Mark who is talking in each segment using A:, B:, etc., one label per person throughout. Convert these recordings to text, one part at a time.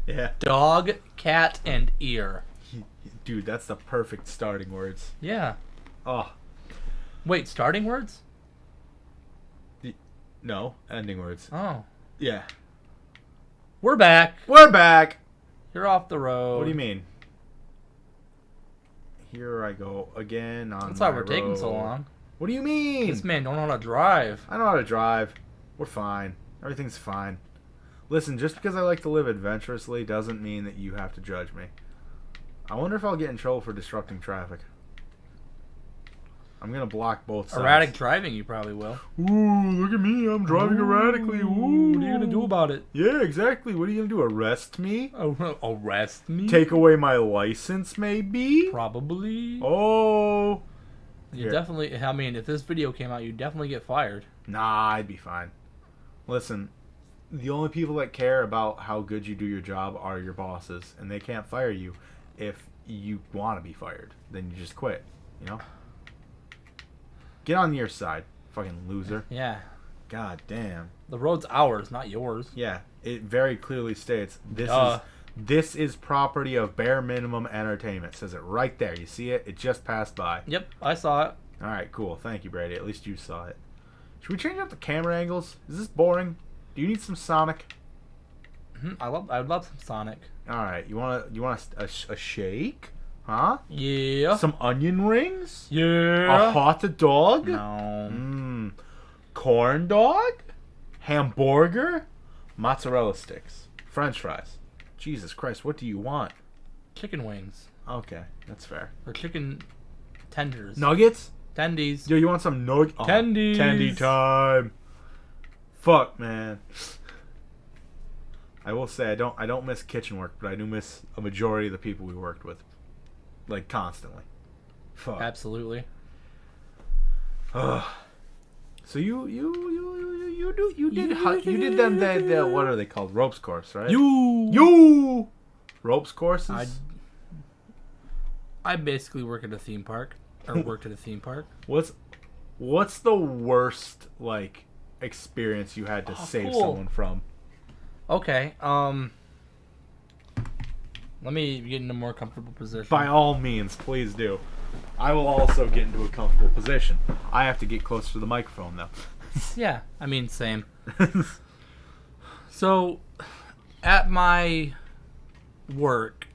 A: Yeah.
B: Dog, cat, and ear.
A: Dude, that's the perfect starting words.
B: Yeah.
A: Oh,
B: Wait, starting words?
A: no, ending words.
B: Oh.
A: Yeah.
B: We're back.
A: We're back.
B: You're off the road.
A: What do you mean? Here I go again on
B: That's
A: my
B: why we're taking so
A: road.
B: long.
A: What do you mean?
B: This man don't know how to drive.
A: I know how to drive. We're fine. Everything's fine. Listen, just because I like to live adventurously doesn't mean that you have to judge me. I wonder if I'll get in trouble for disrupting traffic. I'm gonna block both sides.
B: Erratic driving, you probably will.
A: Ooh, look at me. I'm driving erratically. Ooh.
B: What are you gonna do about it?
A: Yeah, exactly. What are you gonna do? Arrest me?
B: Oh, arrest me?
A: Take away my license, maybe?
B: Probably.
A: Oh.
B: You
A: Here.
B: definitely. I mean, if this video came out, you'd definitely get fired.
A: Nah, I'd be fine. Listen, the only people that care about how good you do your job are your bosses, and they can't fire you if you want to be fired. Then you just quit, you know? Get on your side, fucking loser.
B: Yeah.
A: God damn.
B: The road's ours, not yours.
A: Yeah, it very clearly states
B: Duh.
A: this is property of Bare Minimum Entertainment. It says it right there. You see it? It just passed by.
B: Yep, I saw it.
A: All right, cool. Thank you, Brady. At least you saw it. Should we change up the camera angles? Is this boring? Do you need some Sonic?
B: I would love some Sonic.
A: All right, you want a shake? Huh?
B: Yeah.
A: Some onion rings? A
B: Yeah.
A: hot dog?
B: No.
A: Corn dog? Hamburger? Mozzarella sticks? French fries? Jesus Christ, what do you want?
B: Chicken wings.
A: Okay, that's fair.
B: Or chicken tenders.
A: Nuggets?
B: Tendies.
A: Yo, you want some nuggets? Oh,
B: Tendies.
A: Tendy time. Fuck, man. I will say I don't miss kitchen work, but I do miss a majority of the people we worked with, like constantly. Fuck.
B: Absolutely.
A: Ugh. So you did them the what are they called, ropes course, right? You ropes courses.
B: I basically work at a theme park, or worked at a theme park.
A: What's the worst like experience you had to save
B: cool.
A: someone from?
B: Okay. Let me get in a more comfortable position.
A: By all means, please do. I will also get into a comfortable position. I have to get closer to the microphone though.
B: Yeah, I mean, same. So, at my work,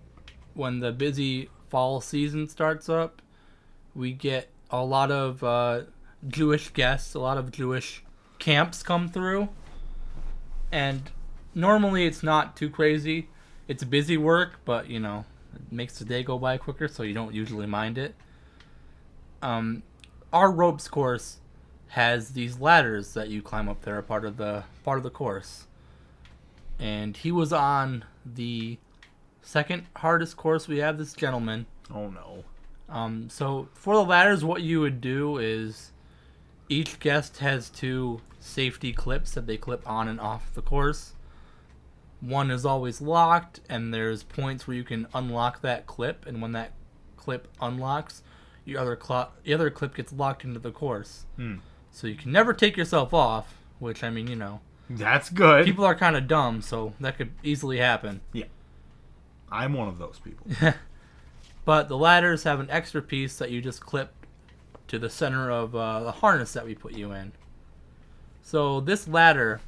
B: when the busy fall season starts up, we get a lot of Jewish guests, a lot of Jewish camps come through. And normally it's not too crazy. It's busy work, but, you know, it makes the day go by quicker, so you don't usually mind it. Our ropes course has these ladders that you climb up there, a part of the course. And he was on the second hardest course we have, this gentleman.
A: Oh no.
B: So for the ladders, what you would do is each guest has 2 safety clips that they clip on and off the course. One is always locked, and there's points where you can unlock that clip, and when that clip unlocks, the other clip gets locked into the course. So you can never take yourself off, which, I mean, you know,
A: That's good.
B: people are kind of dumb, so that could easily happen.
A: Yeah. I'm one of those people.
B: But the ladders have an extra piece that you just clip to the center of the harness that we put you in. So this ladder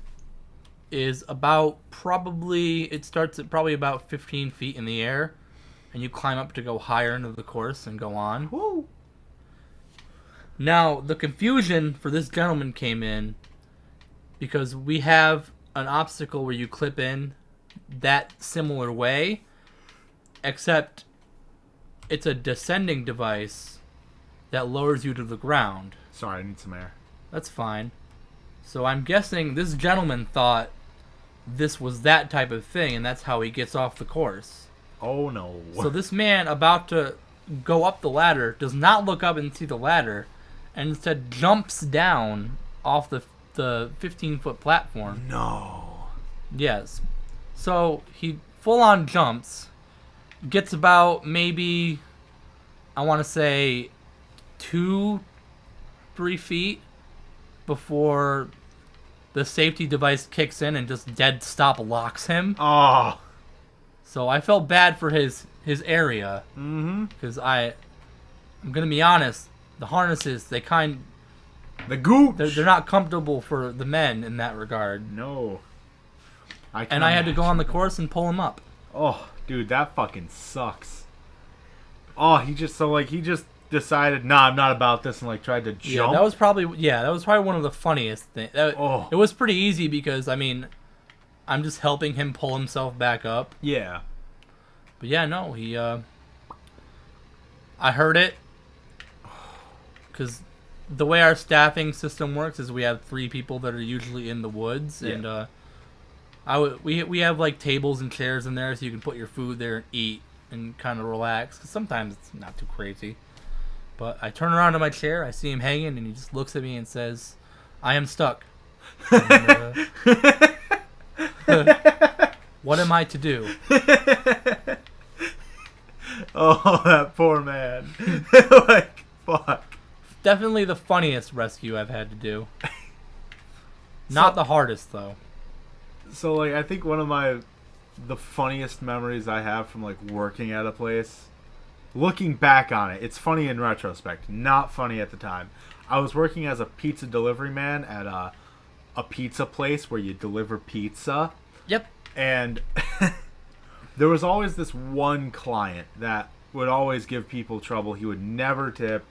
B: is it starts at probably about 15 feet in the air, and you climb up to go higher into the course and go on.
A: Woo.
B: Now, the confusion for this gentleman came in because we have an obstacle where you clip in that similar way, except it's a descending device that lowers you to the ground.
A: Sorry, I need some air.
B: That's fine. So I'm guessing this gentleman thought this was that type of thing, and that's how he gets off the course.
A: Oh no.
B: So this man about to go up the ladder does not look up and see the ladder, and instead jumps down off the 15-foot platform.
A: No.
B: Yes. So he full-on jumps, gets about maybe, I want to say, 2-3 feet before the safety device kicks in and just dead stop locks him.
A: Oh.
B: So I felt bad for his area
A: Mm-hmm.
B: because I'm gonna be honest, the harnesses
A: The gooch.
B: they're not comfortable for the men in that regard.
A: No.
B: And I had to go on the course and pull him up.
A: Oh, dude, that fucking sucks. Oh, he just decided, nah, I'm not about this, and like tried to jump.
B: Yeah, that was probably one of the funniest things.
A: Oh.
B: It was pretty easy because I mean, I'm just helping him pull himself back up.
A: Yeah.
B: But yeah, no, I heard it because the way our staffing system works is we have 3 people that are usually in the woods,
A: Yeah.
B: and we have like tables and chairs in there so you can put your food there and eat and kind of relax. Cause sometimes it's not too crazy. But I turn around to my chair, I see him hanging, and he just looks at me and says, "I am stuck. And, what am I to do?"
A: Oh, that poor man. Like, fuck.
B: Definitely the funniest rescue I've had to do. Not the hardest though.
A: So, like, I think one of the funniest memories I have from, like, working at a place, looking back on it, it's funny in retrospect, not funny at the time. I was working as a pizza delivery man at a pizza place where you deliver pizza.
B: Yep.
A: And there was always this one client that would always give people trouble. He would never tip.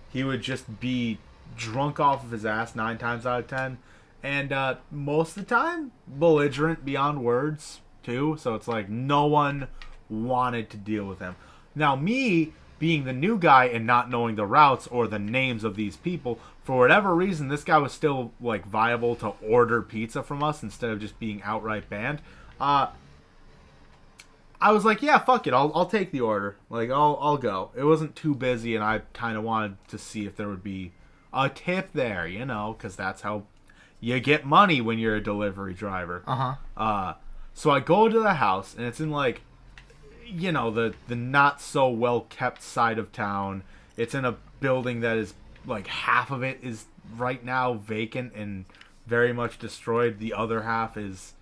A: He would just be drunk off of his ass 9 times out of 10. And most of the time, belligerent beyond words, too. So it's like no one wanted to deal with him. Now, me being the new guy and not knowing the routes or the names of these people, for whatever reason, this guy was still like viable to order pizza from us instead of just being outright banned. I was like, yeah, fuck it, I'll take the order. Like, I'll go. It wasn't too busy, and I kind of wanted to see if there would be a tip there, you know, because that's how you get money when you're a delivery driver. So I go to the house, and it's in like, you know, the not so well kept side of town. It's in a building that is like half of it is right now vacant and very much destroyed. The other half it's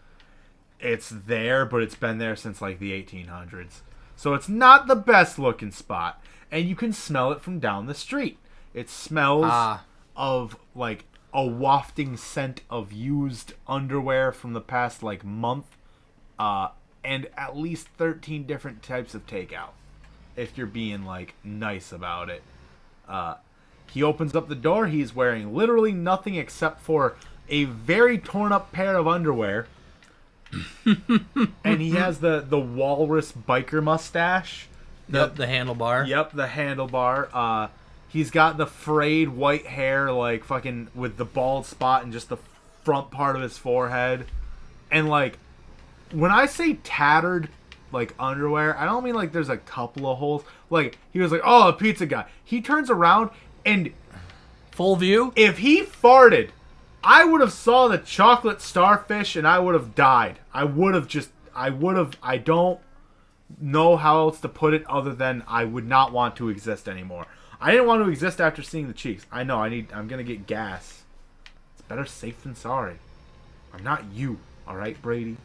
A: there, but it's been there since like the 1800s. So it's not the best looking spot, and you can smell it from down the street. It smells of like a wafting scent of used underwear from the past like month. And at least 13 different types of takeout, if you're being, like, nice about it. He opens up the door. He's wearing literally nothing except for a very torn-up pair of underwear. And he has the walrus biker mustache.
B: The handlebar.
A: Yep, the handlebar. He's got the frayed white hair, like, fucking with the bald spot and just the front part of his forehead. And, like, when I say tattered, like, underwear, I don't mean, like, there's a couple of holes. Like, he was like, oh, a pizza guy. He turns around, and
B: full view?
A: If he farted, I would have saw the chocolate starfish, and I would have died. I don't know how else to put it other than I would not want to exist anymore. I didn't want to exist after seeing the cheeks. I know, I'm gonna get gas. It's better safe than sorry. I'm not you, alright, Brady?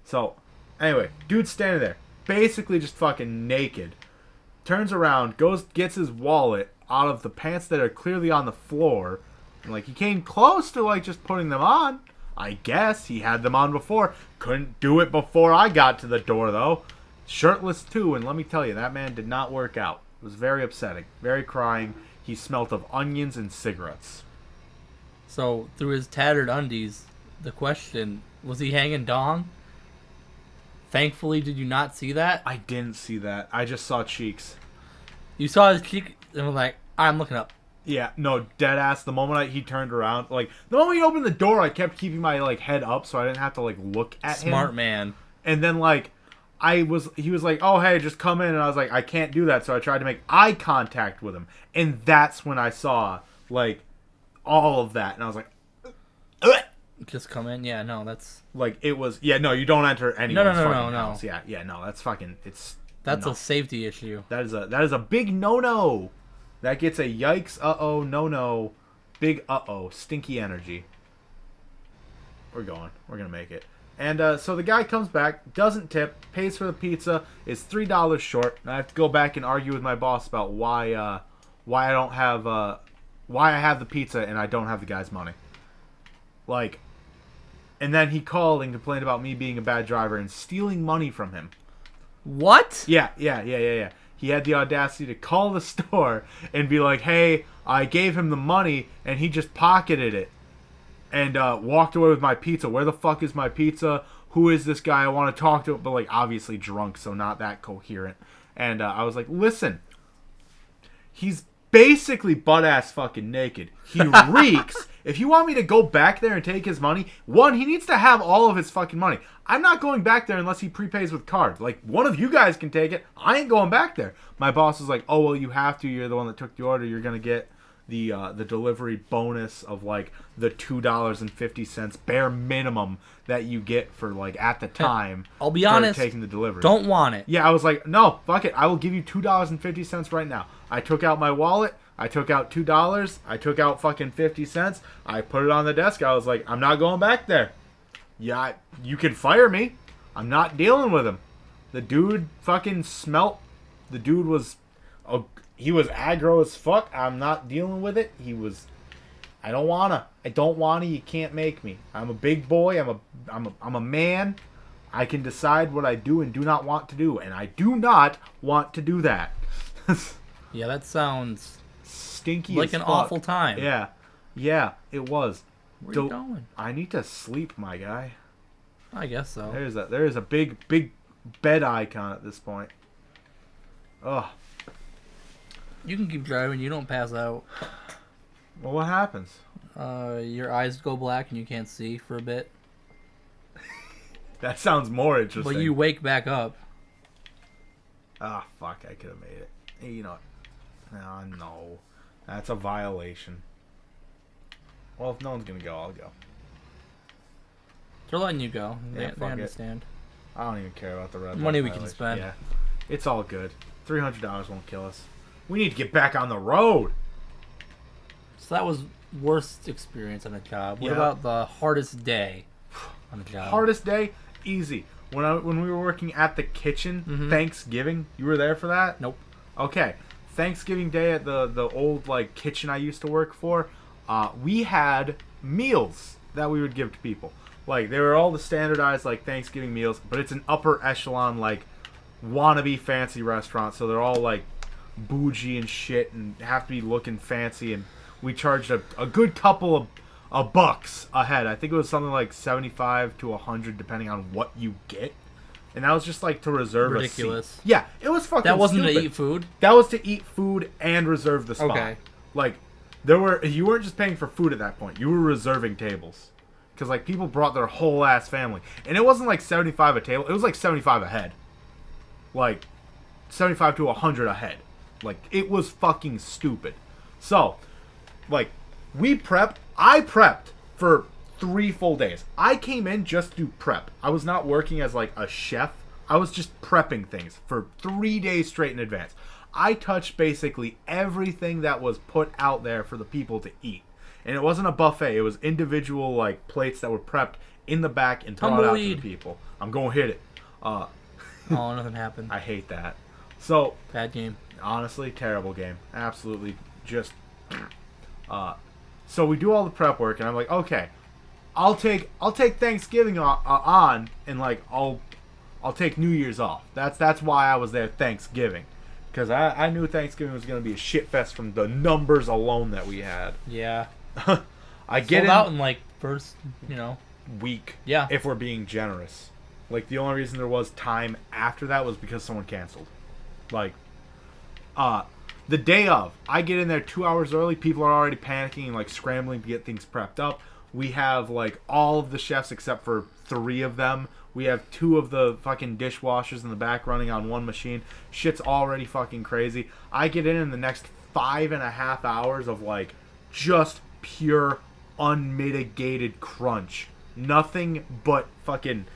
A: So, anyway, dude's standing there, basically just fucking naked. Turns around, gets his wallet out of the pants that are clearly on the floor. And, like, he came close to, like, just putting them on. I guess he had them on before. Couldn't do it before I got to the door, though. Shirtless, too, and let me tell you, that man did not work out. It was very upsetting, very crying. He smelt of onions and cigarettes.
B: So, through his tattered undies, the question, was he hanging dong? Thankfully, did you not see that?
A: I didn't see that. I just saw cheeks.
B: You saw his cheek and was like, I'm looking up.
A: Yeah, no, dead ass. The moment he turned around, like, the moment he opened the door, I kept keeping my, like, head up so I didn't have to, like, look at him.
B: Smart man.
A: And then, like, he was like, oh, hey, just come in. And I was like, I can't do that. So I tried to make eye contact with him. And that's when I saw, like, all of that. And I was like, ugh!
B: Just come in? Yeah, no, that's...
A: Like, it was... Yeah, no, you don't enter anyone's
B: no,
A: fucking house. Yeah, no, that's fucking...
B: That's a safety issue.
A: That is a big no-no. That gets a yikes, uh-oh, no-no, big uh-oh, stinky energy. We're going. We're going to make it. And so the guy comes back, doesn't tip, pays for the pizza, is $3 short, and I have to go back and argue with my boss about why I don't have why I have the pizza and I don't have the guy's money. Like, and then he called and complained about me being a bad driver and stealing money from him.
B: What?
A: Yeah. He had the audacity to call the store and be like, hey, I gave him the money and he just pocketed it and walked away with my pizza. Where the fuck is my pizza? Who is this guy? I want to talk to him. But, like, obviously drunk, so not that coherent. And I was like, listen, he's basically butt-ass fucking naked. He reeks. If you want me to go back there and take his money, one, he needs to have all of his fucking money. I'm not going back there unless he prepays with card. Like, one of you guys can take it. I ain't going back there. My boss was like, oh, well, you have to. You're the one that took the order. You're going to get the delivery bonus of, like, the $2.50 bare minimum that you get for, like, at the time.
B: I'll be honest,
A: taking the delivery.
B: Don't want it.
A: Yeah, I was like, no, fuck it. I will give you $2.50 right now. I took out my wallet. I took out $2. I took out fucking 50 cents. I put it on the desk. I was like, I'm not going back there. Yeah, you can fire me. I'm not dealing with him. The dude fucking smelt. The dude was, he was aggro as fuck. I'm not dealing with it. I don't wanna. You can't make me. I'm a big boy. I'm a man. I can decide what I do and do not want to do, and I do not want to do that.
B: Yeah, that sounds
A: stinky
B: like
A: as
B: an
A: fuck.
B: awful time.
A: Yeah, it was.
B: Where you going?
A: I need to sleep, my guy.
B: I guess so.
A: There is a big bed icon at this point. Ugh.
B: You can keep driving. You don't pass out.
A: Well, what happens?
B: Your eyes go black and you can't see for a bit.
A: That sounds more interesting.
B: But you wake back up.
A: Ah, fuck! I could have made it. Hey, you know what? No. That's a violation. Well, if no one's gonna go, I'll go.
B: They're letting you go. They
A: fuck it.
B: understand.
A: I don't even care about the red
B: Money
A: light
B: we can
A: violation.
B: spend.
A: Yeah, it's all good. $300 won't kill us. We need to get back on the road.
B: So that was worst experience on a job. What
A: Yeah.
B: about the hardest day on a job?
A: Hardest day, easy. When we were working at the kitchen, Thanksgiving, you were there for that?
B: Nope.
A: Okay, Thanksgiving Day at the old like kitchen I used to work for, we had meals that we would give to people. Like, they were all the standardized like Thanksgiving meals, but it's an upper echelon like wannabe fancy restaurant, so they're all like bougie and shit and have to be looking fancy. And we charged a good couple of bucks a head. I think it was something like 75 to 100 depending on what you get. And that was just like to reserve
B: Ridiculous.
A: a seat. Yeah, it was fucking
B: That wasn't
A: stupid.
B: to eat food?
A: That was to eat food and reserve the spot.
B: Okay.
A: Like, you weren't just paying for food at that point. You were reserving tables. Because, like, people brought their whole ass family. And it wasn't like 75 a table. It was like 75 a head. Like, 75 to 100 a head. Like, it was fucking stupid. So, like, I prepped for 3 full days. I came in just to prep. I was not working as, like, a chef. I was just prepping things for 3 days straight in advance. I touched basically everything that was put out there for the people to eat. And it wasn't a buffet. It was individual, like, plates that were prepped in the back and brought out to the people. I'm going to hit it.
B: Oh, nothing happened.
A: I hate that. So,
B: Bad game.
A: honestly, terrible game. Absolutely just... So we do all the prep work, and I'm like, okay, I'll take Thanksgiving on and, like, I'll take New Year's off. That's why I was there Thanksgiving. Because I knew Thanksgiving was going to be a shit fest from the numbers alone that we had.
B: Yeah.
A: I get
B: Sold out in, like, first,
A: week.
B: Yeah.
A: If we're being generous. Like, the only reason there was time after that was because someone canceled. Like, the day of, I get in there 2 hours early. People are already panicking and, like, scrambling to get things prepped up. We have, like, all of the chefs except for 3 of them. We have 2 of the fucking dishwashers in the back running on one machine. Shit's already fucking crazy. I get in the next 5.5 hours of, like, just pure, unmitigated crunch. Nothing but fucking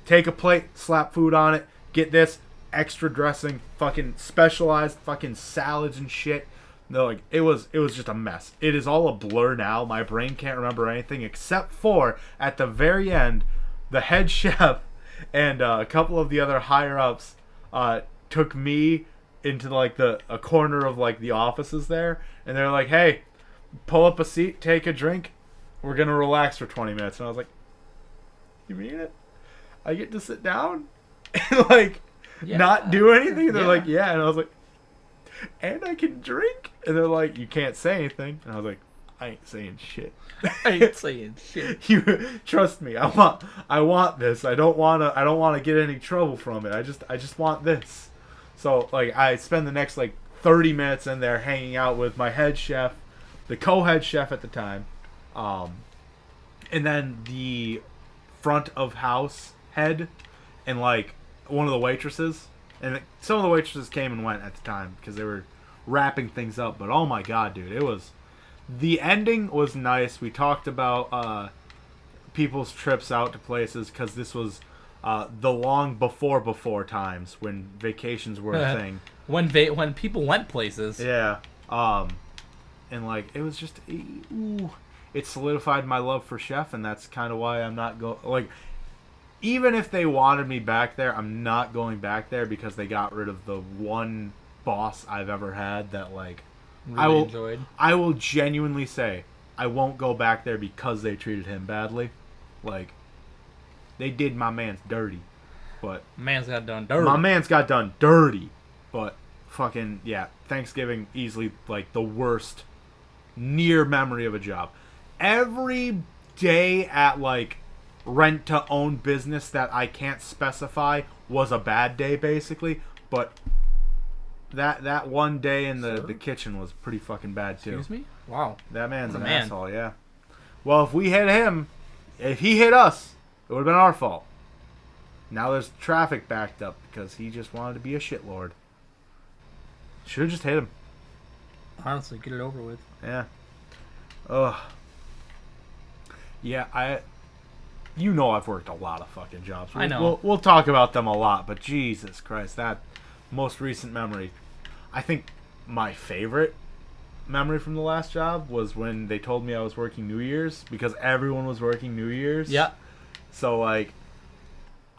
A: take a plate, slap food on it, get this, extra dressing, fucking specialized fucking salads and shit. No, like, it was just a mess. It is all a blur now. My brain can't remember anything except for, at the very end, the head chef and a couple of the other higher ups took me into like a corner of like the offices there, and they're like, "Hey, pull up a seat, take a drink. We're gonna relax for 20 minutes." And I was like, "You mean it? I get to sit down and like not do anything?" And they're like, "Yeah." And I was like, "And I can drink?" And they're like, "You can't say anything." And I was like, "I ain't saying shit."
B: I ain't saying shit.
A: You trust me. I want this. I don't wanna get any trouble from it. I just want this. So like I spend the next like 30 minutes in there hanging out with my head chef, the co-head chef at the time, and then the front of house head, and like one of the waitresses. And some of the waitresses came and went at the time because they were wrapping things up. But oh my god, dude, the ending was nice. We talked about people's trips out to places because this was the long before times when vacations were a thing.
B: When people went places.
A: Yeah. And like it was just it solidified my love for Chef, and that's kind of why I'm not like. Even if they wanted me back there, I'm not going back there because they got rid of the one boss I've ever had that like
B: Really enjoyed.
A: I will genuinely say I won't go back there because they treated him badly. Like they did my man's dirty. But
B: man's got done dirty.
A: My man's got done dirty. But fucking yeah, Thanksgiving easily like the worst near memory of a job. Every day at like rent to own business that I can't specify was a bad day basically, but that one day in the kitchen was pretty fucking bad too.
B: Excuse me? Wow.
A: That man's an asshole, yeah. Well, if we hit him, if he hit us, it would have been our fault. Now there's traffic backed up because he just wanted to be a shitlord. Should have just hit him.
B: Honestly, get it over with.
A: Yeah. Ugh. Yeah, you know I've worked a lot of fucking jobs.
B: I know.
A: We'll talk about them a lot, but Jesus Christ, that most recent memory. I think my favorite memory from the last job was when they told me I was working New Year's because everyone was working New Year's.
B: Yeah.
A: So, like,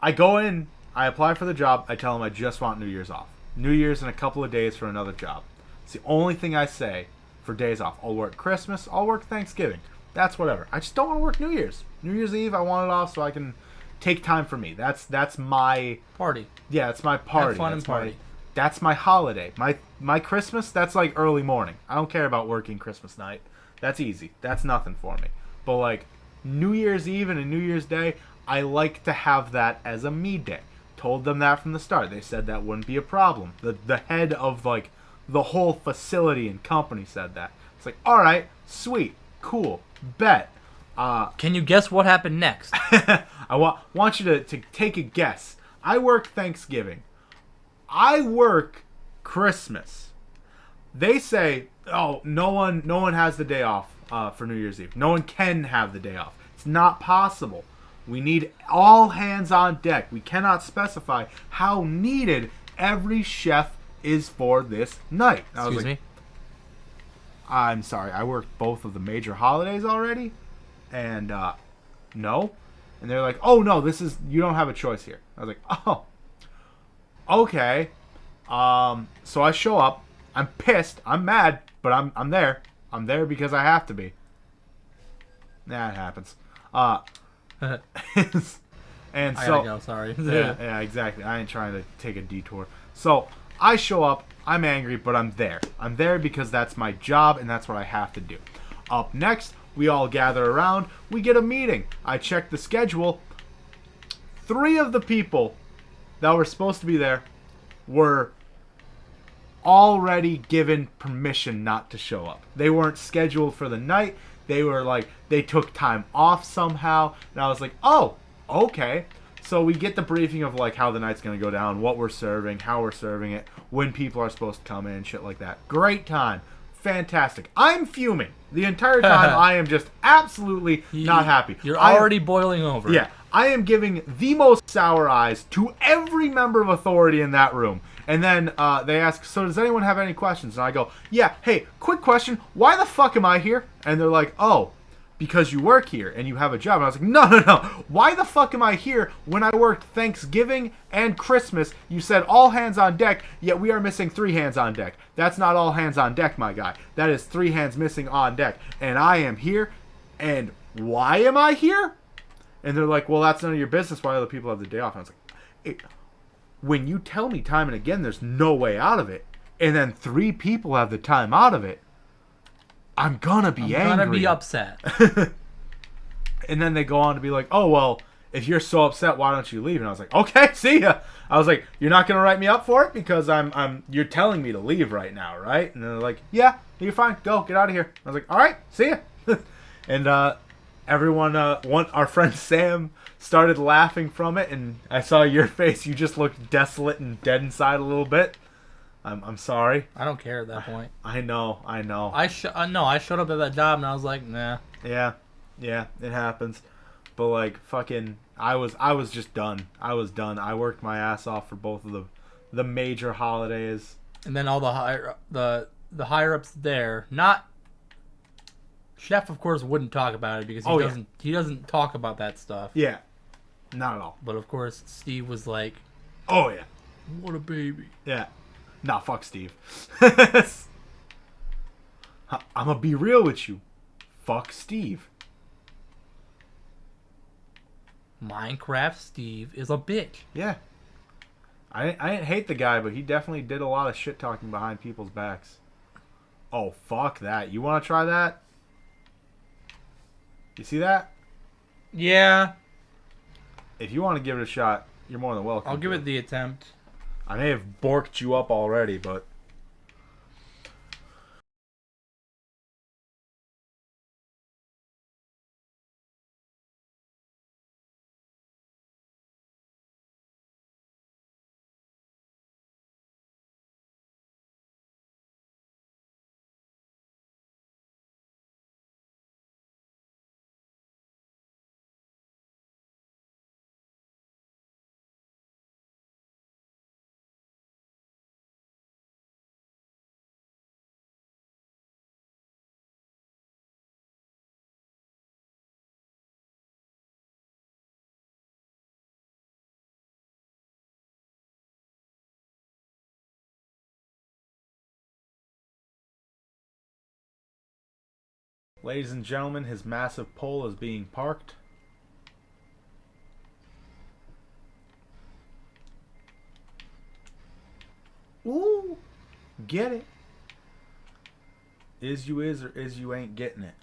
A: I go in, I apply for the job, I tell them I just want New Year's off. New Year's and a couple of days for another job. It's the only thing I say for days off. I'll work Christmas, I'll work Thanksgiving. That's whatever. I just don't want to work New Year's. New Year's Eve, I want it off so I can take time for me. That's my
B: party.
A: Yeah, it's my party.
B: Have fun and party.
A: That's my holiday. My Christmas, that's like early morning. I don't care about working Christmas night. That's easy. That's nothing for me. But like New Year's Eve and a New Year's Day, I like to have that as a me day. Told them that from the start. They said that wouldn't be a problem. The head of like the whole facility and company said that. It's like, all right, sweet, cool, bet.
B: Can you guess what happened next?
A: I want you to take a guess. I work Thanksgiving. I work Christmas. They say, oh, no one has the day off for New Year's Eve. No one can have the day off. It's not possible. We need all hands on deck. We cannot specify how needed every chef is for this night.
B: Excuse me?
A: I'm sorry. I worked both of the major holidays already. And, no. And they're like, oh, no, you don't have a choice here. I was like, oh, okay. So I show up. I'm pissed. I'm mad, but I'm there. I'm there because I have to be. Nah, it happens. And
B: I
A: so,
B: gotta go, sorry.
A: yeah, exactly. I ain't trying to take a detour. So I show up. I'm angry, but I'm there. I'm there because that's my job and that's what I have to do. Up next, we all gather around. We get a meeting. I check the schedule. 3 of the people that were supposed to be there were already given permission not to show up. They weren't scheduled for the night. They were like, they took time off somehow. And I was like, oh, okay. So we get the briefing of like how the night's going to go down, what we're serving, how we're serving it, when people are supposed to come in, shit like that. Great time. Fantastic. I'm fuming. The entire time I am just absolutely not happy.
B: You're already boiling over.
A: Yeah. I am giving the most sour eyes to every member of authority in that room. And then they ask, so does anyone have any questions? And I go, yeah, hey, quick question. Why the fuck am I here? And they're like, oh, because you work here and you have a job. And I was like, no. Why the fuck am I here when I worked Thanksgiving and Christmas? You said all hands on deck, yet we are missing 3 hands on deck. That's not all hands on deck, my guy. That is 3 hands missing on deck. And I am here. And why am I here? And they're like, well, that's none of your business why other people have the day off. And I was like, when you tell me time and again there's no way out of it, and then 3 people have the time out of it, I'm gonna be angry.
B: I'm gonna be upset.
A: And then they go on to be like, oh, well, if you're so upset, why don't you leave? And I was like, okay, see ya. I was like, you're not gonna write me up for it because you're telling me to leave right now, right? And they're like, yeah, you're fine. Go, get out of here. I was like, all right, see ya. And everyone, our friend Sam started laughing from it, and I saw your face. You just looked desolate and dead inside a little bit. I'm sorry.
B: I don't care at that point.
A: I know.
B: I showed up at that job and I was like, nah.
A: Yeah, it happens. But like fucking, I was just done. I was done. I worked my ass off for both of the major holidays.
B: And then all the higher ups there, not Chef, of course, wouldn't talk about it because he doesn't talk about that stuff.
A: Yeah, not at all.
B: But of course, Steve was like,
A: oh yeah,
B: what a baby.
A: Yeah. Nah, fuck Steve. I'm gonna be real with you. Fuck Steve.
B: Minecraft Steve is a bitch.
A: Yeah. I didn't hate the guy, but he definitely did a lot of shit talking behind people's backs. Oh, fuck that. You want to try that? You see that?
B: Yeah.
A: If you want to give it a shot, you're more than welcome.
B: I'll give it the attempt.
A: I may have borked you up already, but... Ladies and gentlemen, his massive pole is being parked. Ooh, get it. Is you is or is you ain't getting it.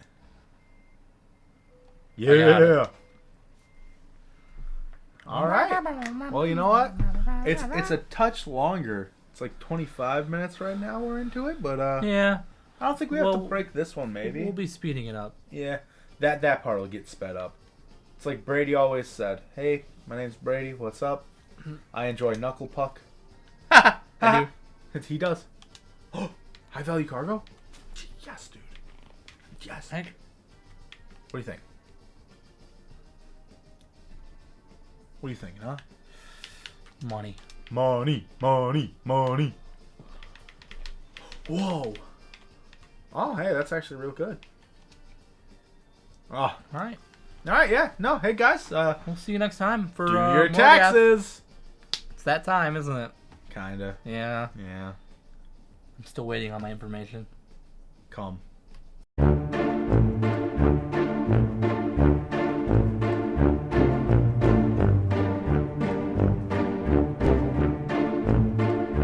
A: Yeah. All right. Well, you know what? It's a touch longer. It's like 25 minutes right now we're into it, but
B: yeah.
A: I don't think we have to break this one, maybe.
B: We'll be speeding it up.
A: Yeah. That part will get sped up. It's like Brady always said, hey, my name's Brady, what's up? I enjoy Knuckle Puck.
B: I do.
A: He does. Oh, high value cargo? Yes, dude. Yes. What do you think? What do you think, huh?
B: Money.
A: Whoa. Oh, hey, that's actually real good. Oh.
B: All right,
A: yeah. No, hey, guys.
B: We'll see you next time for
A: do your taxes.
B: It's that time, isn't it?
A: Kinda.
B: Yeah.
A: Yeah.
B: I'm still waiting on my information.
A: Come.